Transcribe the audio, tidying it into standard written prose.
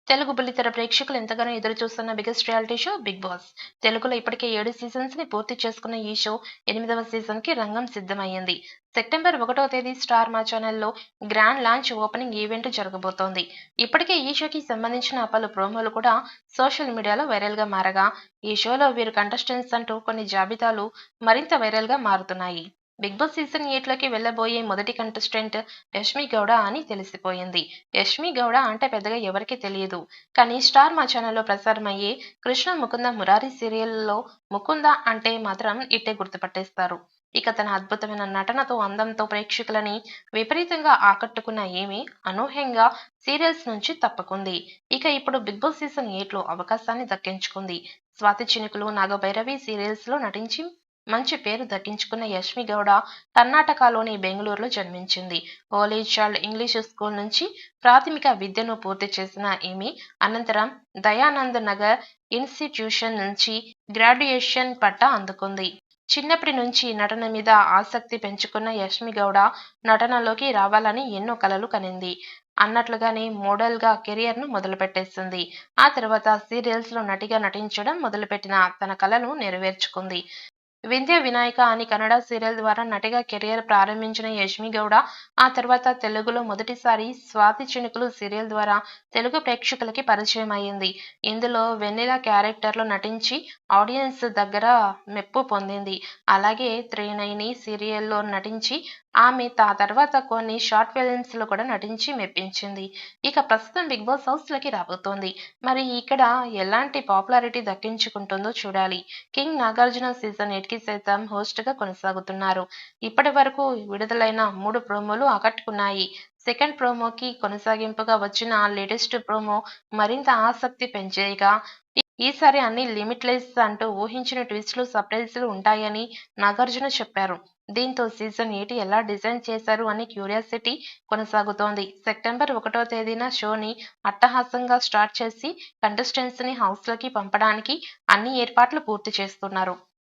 తెలుగు బుల్లితెర ప్రేక్షకులు ఎంతగానో ఎదురు చూస్తున్న biggest reality show Bigg Boss. తెలుగులో ఇప్పటికే 7 సీజన్స్ ని పూర్తి చేసుకున్న ఈ షో 8వ సీజన్ కి రంగం సిద్ధమయ్యింది. సెప్టెంబర్ 1వ తేదీ స్టార్ మా ఛానల్లో గ్రాండ్ లాంచ్ ఓపెనింగ్ ఈవెంట్ జరగబోతోంది. ఇప్పటికే ఈ షోకి సంబంధించిన పలు ప్రోమోలు కూడా సోషల్ మీడియాలో వైరల్ గా మారగా, ఈ షోలో వీరు కంటెస్టెంట్స్ అంటూ కొన్ని జాబితాలు మరింత వైరల్ గా మారుతున్నాయి. బిగ్ బాస్ సీజన్ 8లోకి వెళ్లబోయే మొదటి కంటెస్టెంట్ యష్మి గౌడ అని తెలిసిపోయింది. యష్మి గౌడ అంటే పెద్దగా ఎవరికీ తెలియదు. కానీ స్టార్ మా ఛానల్లో ప్రసారమయ్యే కృష్ణ ముకుంద మురారి సీరియల్లో ముకుంద అంటే మాత్రం ఇట్టే గుర్తుపట్టేస్తారు. ఇక తన అద్భుతమైన నటనతో, అందంతో ప్రేక్షకులని విపరీతంగా ఆకట్టుకున్న ఈమె అనూహ్యంగా సీరియల్స్ నుంచి తప్పుకుంది. ఇక ఇప్పుడు బిగ్ బాస్ సీజన్ 8లో అవకాశాన్ని దక్కించుకుంది. స్వాతి చినుకులు, నాగభైరవి సీరియల్స్ లో నటించి మంచి పేరు దక్కించుకున్న యష్మి గౌడ కర్ణాటకలోని బెంగళూరులో జన్మించింది. హోలీ చైల్డ్ ఇంగ్లీష్ స్కూల్ నుంచి ప్రాథమిక విద్యను పూర్తి చేసిన ఈమె అనంతరం దయానంద్ నగర్ ఇన్స్టిట్యూషన్ నుంచి గ్రాడ్యుయేషన్ పట్టా అందుకుంది. చిన్నప్పటి నుంచి నటన మీద ఆసక్తి పెంచుకున్న యష్మి గౌడ నటనలోకి రావాలని ఎన్నో కలలు కనింది. అన్నట్లుగానే మోడల్ గా కెరియర్ ను మొదలుపెట్టేసింది. ఆ తర్వాత సీరియల్స్ లో నటిగా నటించడం మొదలుపెట్టిన తన కలను నెరవేర్చుకుంది. వింధ్య వినాయక అని కన్నడ సీరియల్ ద్వారా నటిగా కెరియర్ ప్రారంభించిన యష్మి గౌడ ఆ తర్వాత తెలుగులో మొదటిసారి స్వాతి చినుకులు సీరియల్ ద్వారా తెలుగు ప్రేక్షకులకి పరిచయం అయ్యింది. ఇందులో వెన్నెల క్యారెక్టర్లో నటించి ఆడియన్స్ దగ్గర మెప్పు పొందింది. అలాగే త్రినయని సీరియల్లో నటించి ఆమె తర్వాత కొన్ని షార్ట్ ఫిల్మ్స్ లో కూడా నటించి మెప్పించింది. ఇక ప్రస్తుతం బిగ్ బాస్ హౌస్ లోకి రాబోతోంది. మరి ఇక్కడ ఎలాంటి పాపులారిటీ దక్కించుకుంటుందో చూడాలి. కింగ్ నాగార్జున సీజన్ 8కి సైతం హోస్ట్ గా కొనసాగుతున్నారు. ఇప్పటి వరకు విడుదలైన 3 ప్రోమోలు ఆకట్టుకున్నాయి. సెకండ్ ప్రోమోకి కొనసాగింపుగా వచ్చిన లేటెస్ట్ ప్రోమో మరింత ఆసక్తి పెంచేయగా, ఈసారి అన్ని లిమిట్లెస్ అంటూ ఊహించిన ట్విస్టులు, సర్ప్రైజ్లు ఉంటాయని నాగార్జున చెప్పారు. దీంతో సీజన్ 8 ఎలా డిజైన్ చేశారు అని క్యూరియాసిటీ కొనసాగుతోంది. సెప్టెంబర్ 1వ తేదీన షోని అట్టహాసంగా స్టార్ట్ చేసి కంటెస్టెంట్స్ ని హౌస్ లోకి పంపడానికి అన్ని ఏర్పాట్లు పూర్తి చేస్తున్నారు.